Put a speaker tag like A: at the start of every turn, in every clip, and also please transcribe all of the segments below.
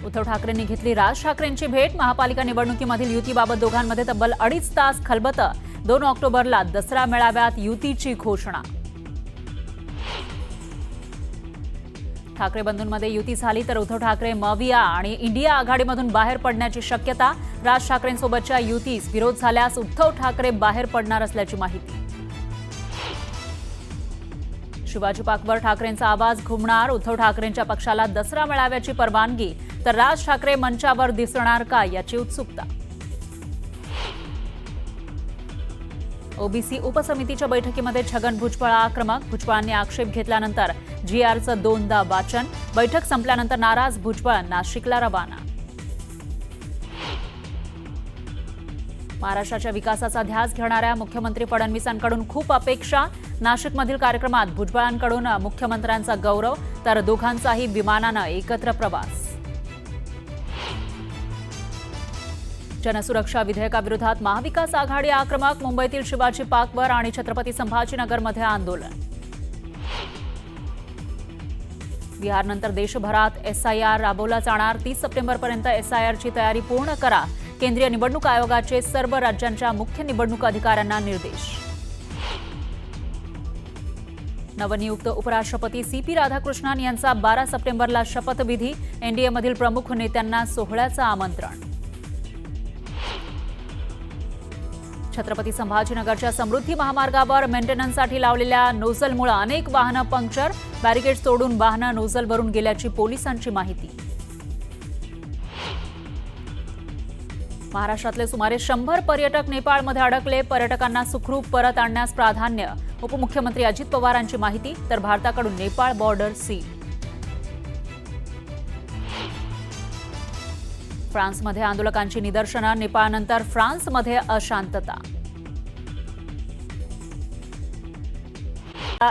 A: उद्धव ठाकरेंनी घेतली राज ठाकरेंची भेट। महापालिका निवडणुकीमधील युतीबाबत दोघांमध्ये तब्बल 2.5 तास खलबतं। 2 ऑक्टोबरला दसरा मेळाव्यात युतीची घोषणा। ठाकरे बंधूंमध्ये युती झाली तर उद्धव ठाकरे मविया आणि इंडिया आघाडीमधून बाहेर पडण्याची शक्यता। राज ठाकरेंसोबतच्या युतीस विरोध झाल्यास उद्धव ठाकरे बाहेर पडणार असल्याची माहिती। शिवाजी पाकवर ठाकरेंचा आवाज घुमणार। उद्धव ठाकरेंच्या पक्षाला दसरा मेळाव्याची परवानगी, तर राज ठाकरे मंचावर दिसणार का याची उत्सुकता। ओबीसी उपसमितीच्या बैठकीमध्ये छगन भुजबळ आक्रमक। भुजबळांनी आक्षेप घेतल्यानंतर जीआरचं दोनदा वाचन। बैठक संपल्यानंतर नाराज भुजबळ नाशिकला रवाना। महाराष्ट्राच्या विकासाचा ध्यास घेणाऱ्या मुख्यमंत्री फडणवीसांकडून खूप अपेक्षा। नाशिकमधील कार्यक्रमात भुजबळांकडून मुख्यमंत्र्यांचा गौरव, तर दोघांचाही विमानानं एकत्र प्रवास। जनसुरक्षा विधेयकाविरोधात महाविकास आघाडी आक्रमक। मुंबईतील शिवाजी पाकवर आणि छत्रपती संभाजीनगरमध्ये आंदोलन। बिहारनंतर देशभरात एसआयआर राबवला जाणार। 30 सप्टेंबरपर्यंत एसआयआरची तयारी पूर्ण करा। केंद्रीय निवडणूक आयोगाचे सर्व राज्यांच्या मुख्य निवडणूक अधिकाऱ्यांना निर्देश। नवनियुक्त उपराष्ट्रपती सीपी राधाकृष्णन यांचा 12 सप्टेंबरला शपथविधी। एनडीएमधील प्रमुख नेत्यांना सोहळ्याचं आमंत्रण। छत्रपती संभाजीनगरच्या समृद्धी महामार्गावर मेंटेनन्ससाठी लावलेल्या नोझलमुळे अनेक वाहनं पंक्चर। बॅरिकेड्स तोडून वाहनं नोझलवरून गेल्याची पोलिसांची माहिती। महाराष्ट्रातले सुमारे 100 पर्यटक नेपाळमध्ये अडकले। पर्यटकांना सुखरूप परत आणण्यास प्राधान्य। उपमुख्यमंत्री अजित पवारांची माहिती, तर भारताकडून नेपाळ बॉर्डर सील। फ्रान्समध्ये आंदोलकांची निदर्शनं। नेपाळनंतर फ्रान्समध्ये अशांतता।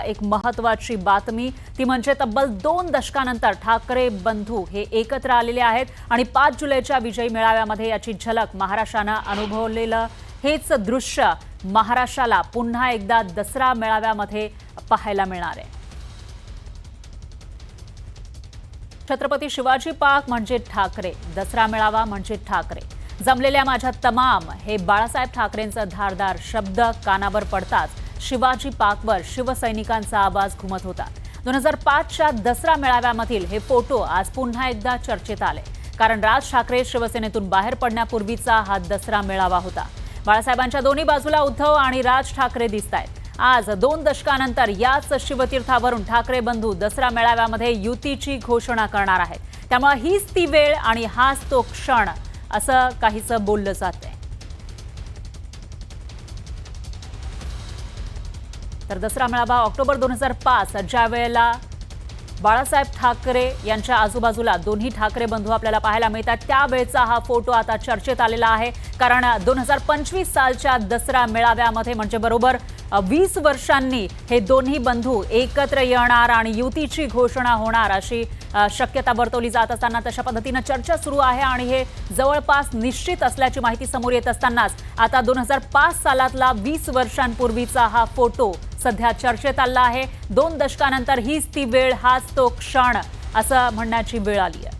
A: एक महत्त्वाची बातमी, ती म्हणजे तब्बल 2 दशकानंतर ठाकरे बंधू हे एकत्र आलेले आहेत आणि 5 जुलैच्या विजयी मेळाव्यामध्ये याची झलक महाराष्ट्रानं अनुभवलेलं हेच दृश्य महाराष्ट्राला पुन्हा एकदा दसरा मेळाव्यामध्ये पाहायला मिळणार आहे। छत्रपती शिवाजी पाक म्हणजे ठाकरे, दसरा मेळावा म्हणजे ठाकरे। जमलेल्या माझ्या तमाम, हे बाळासाहेब ठाकरेंचं धारदार शब्द कानावर पडताच शिवाजी पाकवर शिवसैनिकांचा आवाज घुमत होता। 2005च्या दसरा मेळाव्यामधील हे फोटो आज पुन्हा एकदा चर्चेत आले, कारण राज ठाकरे शिवसेनेतून बाहेर पडण्यापूर्वीचा हा दसरा मेळावा होता। बाळासाहेबांच्या दोन्ही बाजूला उद्धव आणि राज ठाकरे दिसतायत। आज 2 दशकानंतर याच शिवतीर्थावरून ठाकरे बंधू दसरा मेळाव्यामध्ये युतीची घोषणा करणार आहेत। त्यामुळे हीच ती वेळ आणि हाच तो क्षण असं काहीसं बोललं जातंय। तर दसरा मेळावा ऑक्टोबर 2005, ज्या वेळेला बाळासाहेब ठाकरे यांच्या आजूबाजूला दोन्ही ठाकरे बंधू आपल्याला पाहायला मिळतात, त्यावेळेचा हा फोटो आता चर्चेत आलेला आहे। कारण 2025 सालच्या दसरा मेळाव्यामध्ये म्हणजे बरोबर 20 वर्षांनी हे दोन्ही बंधू एकत्र येणार आणि युतीची घोषणा होणार अशी शक्यता वर्तवली जात असताना तशा पद्धतीनं चर्चा सुरू आहे आणि हे जवळपास निश्चित असल्याची माहिती समोर येत असतानाच आता 2005 सालातला 20 वर्षांपूर्वीचा हा फोटो सध्या चर्चेत आला आहे। 2 दशकानंतर हीच ती वेळ, हाच तो क्षण असं म्हणण्याची वेळ आली आहे।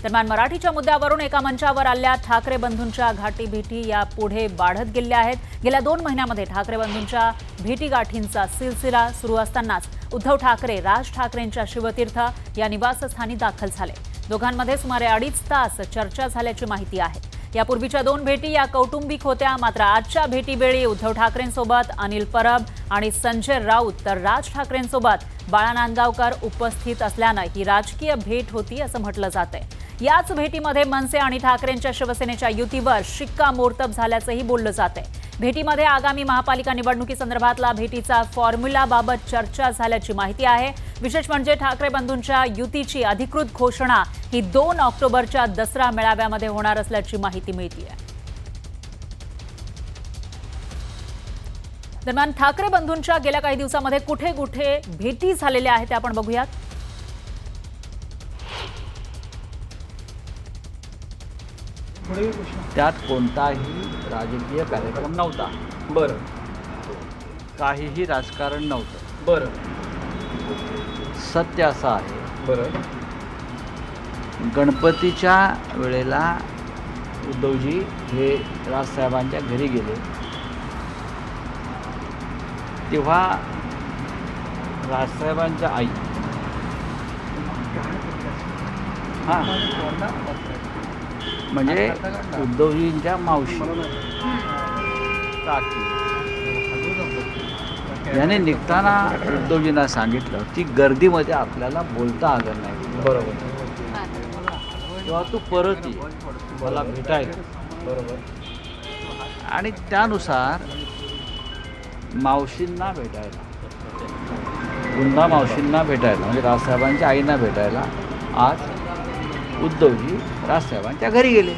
A: दरम्यान मराठीच्या मुद्द्यावरून एका मंचावर आलेल्या ठाकरे बंधूंच्या घाटीभेटी या पुढे वाढत गेल्या आहेत। गेल्या 2 महिन्यामध्ये ठाकरे बंधूंच्या भेटीगाठींचा सिलसिला सुरू असतानाच उद्धव ठाकरे राज ठाकरेंच्या शिवतीर्थ या निवासस्थानी दाखल झाले। दोघांमध्ये सुमारे 2.5 तास चर्चा झाल्याची माहिती आहे। यापूर्वीच्या 2 भेटी या कौटुंबिक होत्या, मात्र आजच्या भेटीवेळी उद्धव ठाकरेंसोबत अनिल परब आणि संजय राऊत, तर राज ठाकरेंसोबत बाळा नांदगावकर उपस्थित असल्यानं ही राजकीय भेट होती असं म्हटलं जातंय। याच भेटीमध्ये मनसे आणि ठाकरेंच्या शिवसेनेच्या युतीवर शिक्कामोर्तब झाल्याचंही बोललं जातंय। भेटीमध्ये आगामी महापालिका निवडणुकीसंदर्भातला भेटीचा फॉर्म्युलाबाबत चर्चा झाल्याची माहिती आहे। विशेष म्हणजे ठाकरे बंधूंच्या युतीची अधिकृत घोषणा ही 2 ऑक्टोबरच्या दसरा मेळाव्यामध्ये होणार असल्याची माहिती मिळते। दरम्यान ठाकरे बंधूंच्या गेल्या काही दिवसांमध्ये कुठे कुठे भेटी झालेल्या आहेत ते आपण बघूयात।
B: त्यात कोणताही राजकीय कार्यक्रम नव्हता।
C: बरं
B: काहीही राजकारण नव्हतं।
C: बरं
B: सत्य असं आहे
C: बरं
B: गणपतीच्या वेळेला उद्धवजी हे राजसाहेबांच्या घरी गेले, तेव्हा राजसाहेबांच्या आई हां म्हणजे उद्धवजींच्या मावशी काकी याने निघताना उद्धवजींना सांगितलं की गर्दीमध्ये आपल्याला बोलता आलं नाही,
C: बरोबर
B: तेव्हा तू परत ये मला भेटायला.
C: बरोबर.
B: आणि त्यानुसार मावशींना भेटायला, पुन्हा मावशींना भेटायला म्हणजे राजसाहेबांच्या आईंना भेटायला आज उद्धवजी राजसाहेबांच्या घरी गेले.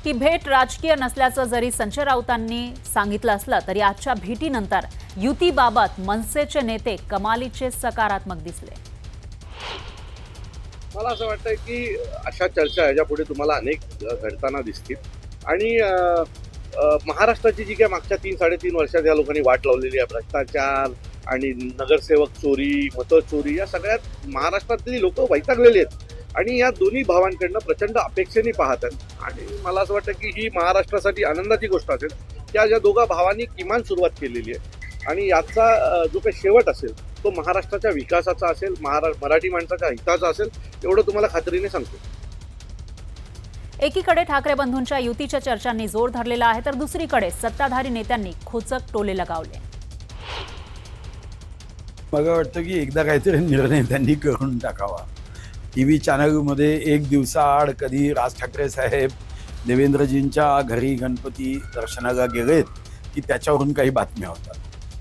A: ही भेट राजकीय नसल्याचं जरी संजय राऊतांनी सांगितलं असलं तरी आजच्या भेटीनंतर युतीबाबत मनसेचे नेते कमालीचे सकारात्मक दिसले.
D: मला असं वाटतं की अशा चर्चा ह्याच्यापुढे तुम्हाला अनेक घडताना दिसतील. आणि महाराष्ट्राची जी काय मागच्या 3-3.5 वर्षात या लोकांनी वाट लावलेली आहे, भ्रष्टाचार आणि नगरसेवक चोरी, मतं चोरी, या सगळ्यात महाराष्ट्रातली लोक वैतागलेली आहेत आणि या दोन्ही भावांकडनं प्रचंड अपेक्षेने पाहतात. आणि मला असं वाटतं की ही महाराष्ट्रासाठी आनंदाची गोष्ट असेल की आज या दोघा भावांनी किमान सुरुवात केलेली आहे आणि याचा जो काही शेवट असेल तो महाराष्ट्राच्या विकासाचा असेल, मराठी माणसाच्या हिताचा असेल, एवढं तुम्हाला खात्रीने सांगतो.
A: एकीकडे ठाकरे बंधूंच्या युतीच्या चर्चांनी जोर धरलेला आहे तर दुसरीकडे सत्ताधारी नेत्यांनी खोचक टोले लगावले.
E: मला वाटतं की एकदा काहीतरी निर्णय त्यांनी करून टाकावा. TV चॅनलमध्ये एक दिवसाआड कधी राज ठाकरे साहेब देवेंद्रजींच्या घरी गणपती दर्शनाला गेलेत की त्याच्यावरून काही बातम्या होतात,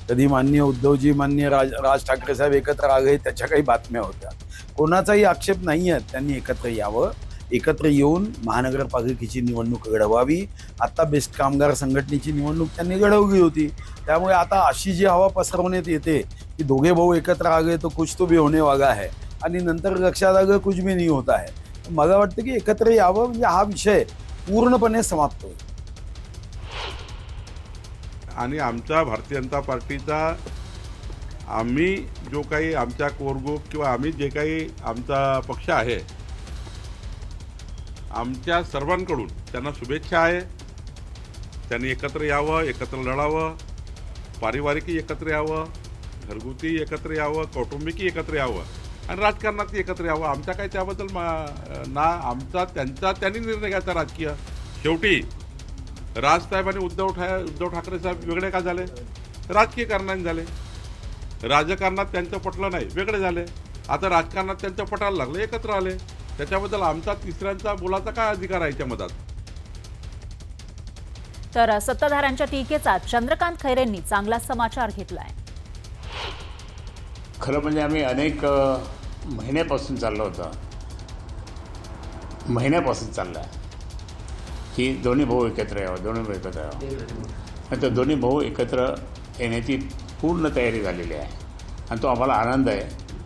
E: कधी माननीय उद्धवजी माननीय राज ठाकरे साहेब एकत्र आले त्याच्या काही बातम्या होत्या. कोणाचाही आक्षेप नाही आहे, त्यांनी एकत्र यावं, एकत्र येऊन महानगरपालिकेची निवडणूक लढवावी. आत्ता बेस्ट कामगार संघटनेची निवडणूक त्यांनी लढवली होती, त्यामुळे आता अशी जी हवा पसरवण्यात येते की दोघे भाऊ एकत्र आले तो कुछ तो भी होने वाला है आणि नंतर लक्षात आलं कुछ भी नहीं होता है. मला वाटतं की एकत्र यावं म्हणजे हा विषय पूर्णपणे समाप्त होईल.
F: आणि आमच्या भारतीय जनता पार्टीचा आम्ही जो काही आमच्या कोर ग्रुप किंवा आम्ही जे काही आमचा पक्ष आहे, आमच्या सर्वांकडून त्यांना शुभेच्छा आहे. त्यांनी एकत्र यावं, एकत्र लढावं, पारिवारिकही एकत्र यावं, घरगुती एकत्र यावं, कौटुंबिकही एकत्र यावं आणि राजकारणातही एकत्र यावं. आमच्या काही त्याबद्दल ना आमचा त्यांचा त्यांनी निर्णय घ्यायचा राजकीय. शेवटी राजसाहेब आणि उद्धव ठाकरे साहेब वेगळे का झाले? राजकीय कारणाने झाले. राजकारणात त्यांचं पटलं नाही, वेगळे झाले. आता राजकारणात त्यांचं पटायला लागलं, एकत्र आले. त्याच्याबद्दल आमचा तिसऱ्यांचा बोलाचा काय अधिकार आहे याच्या मधात?
A: तर सत्ताधाऱ्यांच्या टीकेचा चंद्रकांत खैरेंनी चांगला समाचार घेतलाय.
G: खरं म्हणजे आम्ही अनेक महिन्यापासून चाललं होतं, महिन्यापासून चाललं आहे की दोन्ही भाऊ एकत्र यावं, दोन्ही भाऊ एकत्र यावं. आणि तो दोन्ही भाऊ एकत्र येण्याची पूर्ण तयारी झालेली आहे आणि तो आम्हाला आनंद आहे.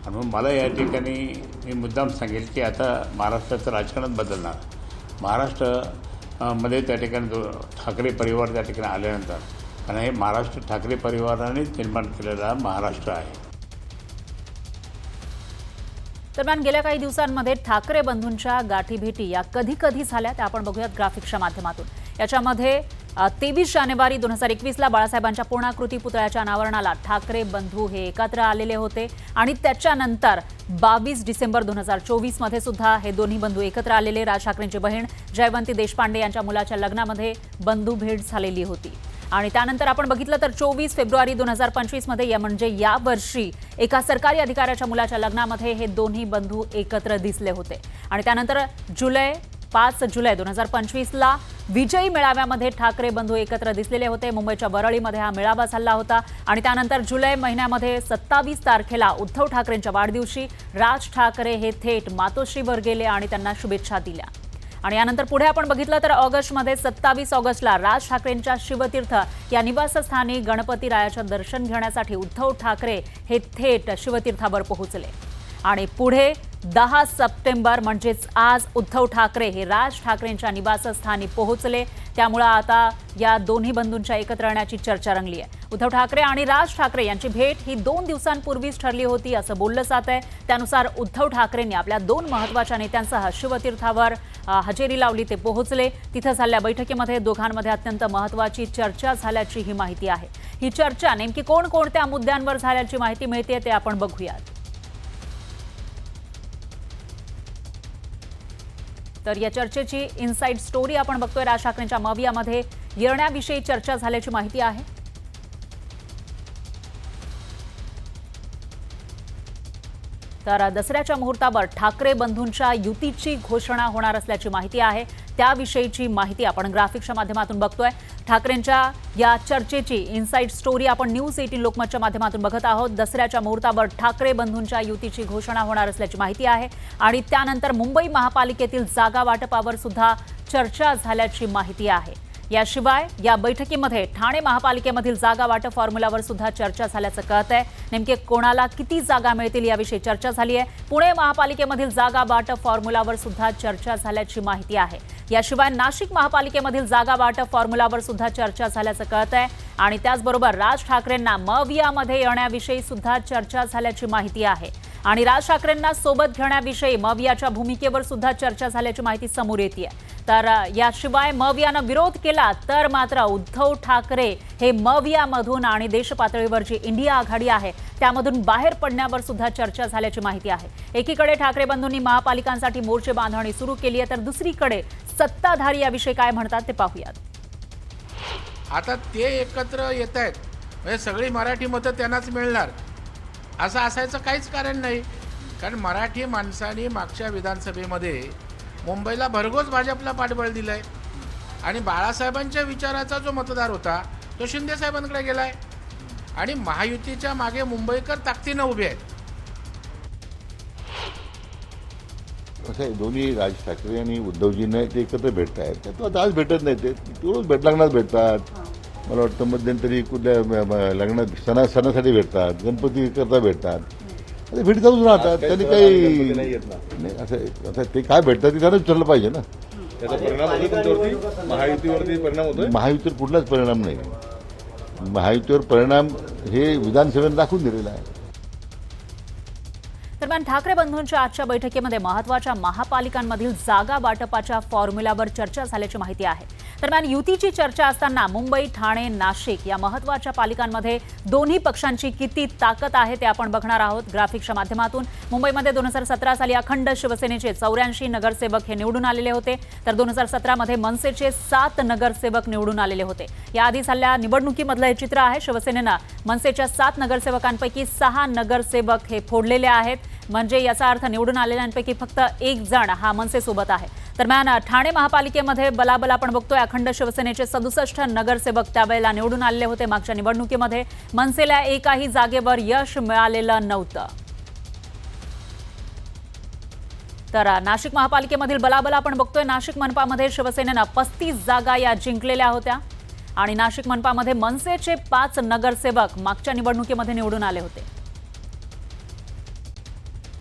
G: आणि मग मला या ठिकाणी मी मुद्दाम सांगेल की आता महाराष्ट्राचं राजकारण बदलणार. महाराष्ट्रामध्ये त्या ठिकाणी ठाकरे परिवार त्या ठिकाणी आल्यानंतर, कारण हे महाराष्ट्र ठाकरे परिवाराने निर्माण केलेला महाराष्ट्र आहे.
A: दरम्यान गेल्या काही दिवसांमध्ये ठाकरे बंधूंच्या गाठीभेटी या कधी कधी झाल्या त्या आपण बघूयात ग्राफिक्सच्या माध्यमातून. याच्यामध्ये 23 जानेवारी 2021ला बाळासाहेबांच्या पूर्णाकृती पुतळ्याच्या अनावरणाला ठाकरे बंधू हे एकत्र आलेले होते आणि त्याच्यानंतर 22 डिसेंबर 2024 मध्ये सुद्धा हे दोन्ही बंधू एकत्र आलेले. राज ठाकरेंची बहीण जयवंती देशपांडे यांच्या मुलाच्या लग्नामध्ये बंधू भेट झालेली होती. आणि त्यानंतर आपण बघितलं तर 24 फेब्रुवारी 2025 मध्ये म्हणजे या वर्षी एका सरकारी अधिकाऱ्याच्या मुलाच्या लग्नामध्ये हे दोन्ही बंधू एकत्र दिसले होते. आणि त्यानंतर 5 जुलै 2025ला विजयी मेळाव्यामध्ये ठाकरे बंधू एकत्र दिसलेले होते. मुंबईच्या वरळीमध्ये हा मेळावा झाला होता. आणि त्यानंतर जुलै महिन्यामध्ये 27 तारखेला उद्धव ठाकरेंच्या वाढदिवशी राज ठाकरे हे थेट मातोश्रीवर गेले आणि त्यांना शुभेच्छा दिल्या. आणि यानंतर पुढे आपण बघितलं तर ऑगस्टमध्ये 27 ऑगस्टला राज ठाकरेंच्या शिवतीर्थ या निवासस्थानी गणपती रायाचं दर्शन घेण्यासाठी उद्धव ठाकरे हे थेट शिवतीर्थावर पोहोचले. आणि पुढे 10 सप्टेंबर म्हणजेच आज उद्धव ठाकरे हे राज ठाकरेंच्या निवासस्थानी पोहोचले। त्यामुळे आता या दोन्ही बंधूंच्या एकत्र येण्याची चर्चा रंगली आहे। उद्धव ठाकरे आणि राज ठाकरे यांची भेट ही 2 दिवसांपूर्वीच ठरली होती असं बोललं जात आहे। त्यानुसार उद्धव ठाकरेंनी आपल्या 2 महत्त्वाच्या नेत्यांसह शिवतीर्थावर हजेरी लावली, ते पोहोचले। तिथं झालेल्या बैठकीमध्ये दोघांमध्ये अत्यंत महत्त्वाची चर्चा झाल्याची ही माहिती आहे। ही चर्चा नेमकी कोणकोणत्या मुद्द्यांवर झाल्याची माहिती मिळते ते आपण बघूयात। तर या चर्चेची इनसाइड स्टोरी आपण बघतोय। राज ठाकरेंच्या मवियामध्ये येण्याविषयी चर्चा झाल्याची माहिती आहे। तर दसऱ्याच्या मुहूर्तावर ठाकरे बंधूंच्या युतीची घोषणा होणार असल्याची माहिती आहे। त्याविषयीची माहिती आपण ग्राफिक्सच्या माध्यमातून बघतोय। ठाकरेंच्या या चर्चेची इनसाइड स्टोरी आपण न्यूज 18 लोकमतच्या माध्यमातून बघत आहोत। दसऱ्याच्या मुहूर्तावर ठाकरे बंधूंच्या युतीची घोषणा होणार असल्याची माहिती आहे आणि त्यानंतर मुंबई महापालिकेतील जागा वाटपावर सुद्धा चर्चा झाल्याची माहिती आहे। याशिवाय या बैठकीमध्ये ठाणे महापालिकेमधील जागा वाटप फॉर्म्युलावर सुद्धा चर्चा झाल्याचं कळत आहे। नेमके कोणाला किती जागा मिळतील याविषयी चर्चा झाली आहे। पुणे महापालिकेमधील जागा वाटप फॉर्म्युलावर सुद्धा चर्चा झाल्याची माहिती आहे। याशिवाय नाशिक महापालिकेमधील जागा वाटप फॉर्म्युलावर सुद्धा चर्चा झाल्याचं कळत आहे आणि त्याचबरोबर राज ठाकरेंना मवियामध्ये येण्याविषयी सुद्धा चर्चा झाल्याची माहिती आहे आणि राज ठाकरेंना सोबत घेण्याविषयी मवियाच्या भूमिकेवर सुद्धा चर्चा झाल्याची माहिती समोर येते। तर याशिवाय मवियानं विरोध केला तर मात्र उद्धव ठाकरे हे मवियामधून आणि देशपातळीवर जी इंडिया आघाडी आहे त्यामधून बाहेर पडण्यावर सुद्धा चर्चा झाल्याची माहिती आहे। एकीकडे ठाकरे बंधूंनी महापालिकांसाठी मोर्चे बांधणी सुरू केली आहे, तर दुसरीकडे सत्ताधारी याविषयी काय म्हणतात ते पाहूयात।
C: आता ते एकत्र येत आहेत म्हणजे सगळी मराठी मतं त्यांनाच मिळणार असं असायचं काहीच कारण नाही। कारण मराठी माणसांनी मागच्या विधानसभेमध्ये मुंबईला भरघोस भाजपला पाठबळ दिलं आहे आणि बाळासाहेबांच्या विचाराचा जो मतदार होता तो शिंदे साहेबांकडे गेला आहे आणि महायुतीच्या मागे मुंबईकर ताकदीनं उभे आहेत।
H: असं आहे, दोन्ही राज ठाकरे आणि उद्धवजींना ते एकत्र भेटत आहेत। त्यातून आता आज भेटत नाही, ते तेवढंच लग्नात भेटतात। मला वाटतं मध्यंतरी कुठल्या लग्नात सणासाठी भेटतात, गणपती करता भेटतात, ते भेट जाऊच राहतात। त्यांनी काही नाही असं ते काय भेटतात ते त्यांनाच ठरलं पाहिजे ना।
I: त्याचा परिणाम होतो तुमच्यावरती, महायुतीवरती परिणाम होतोय?
H: महायुतीवर कुठलाच परिणाम नाही। महायुतीवर परिणाम हे विधानसभेने दाखवून दिलेला आहे।
A: दरम्यान ठाकरे बंधूंच्या आजच्या बैठकीमध्ये महत्त्वाच्या महापालिकांमधील जागा वाटपाच्या फॉर्म्युलावर चर्चा झाल्याची माहिती आहे। दरम्यान युतीची चर्चा असताना मुंबई, ठाणे, नाशिक या महत्त्वाच्या पालिकांमध्ये दोन्ही पक्षांची किती ताकद आहे ते आपण बघणार आहोत ग्राफिक्सच्या माध्यमातून। मुंबईमध्ये 2017 साली अखंड शिवसेनेचे 84 नगरसेवक हे निवडून आलेले होते, तर 2017 मध्ये मनसेचे 7 नगरसेवक निवडून आलेले होते। याआधी झालेल्या निवडणुकीमधलं हे चित्र आहे। शिवसेनेनं मनसेच्या 7 नगरसेवकांपैकी 6 नगरसेवक हे फोडलेले आहेत, म्हणजे याचा अर्थ निवडून आलेल्यांपैकी फक्त 1 जण हा मनसेसोबत आहे। दरम्यान ठाणे महापालिकेमध्ये बलाबल आपण बघतोय अखंड शिवसेनेचे 67 नगरसेवक त्यावेळेला निवडून आलेले होते। मागच्या निवडणुकीमध्ये मनसेला एकाही जागेवर यश मिळालेलं नव्हतं। तर नाशिक महापालिकेमधील बलाबल आपण बघतोय। नाशिक मनपामध्ये शिवसेनेनं 35 जागा या जिंकलेल्या होत्या आणि नाशिक मनपामध्ये मनसेचे 5 नगरसेवक मागच्या निवडणुकीमध्ये निवडून आले होते।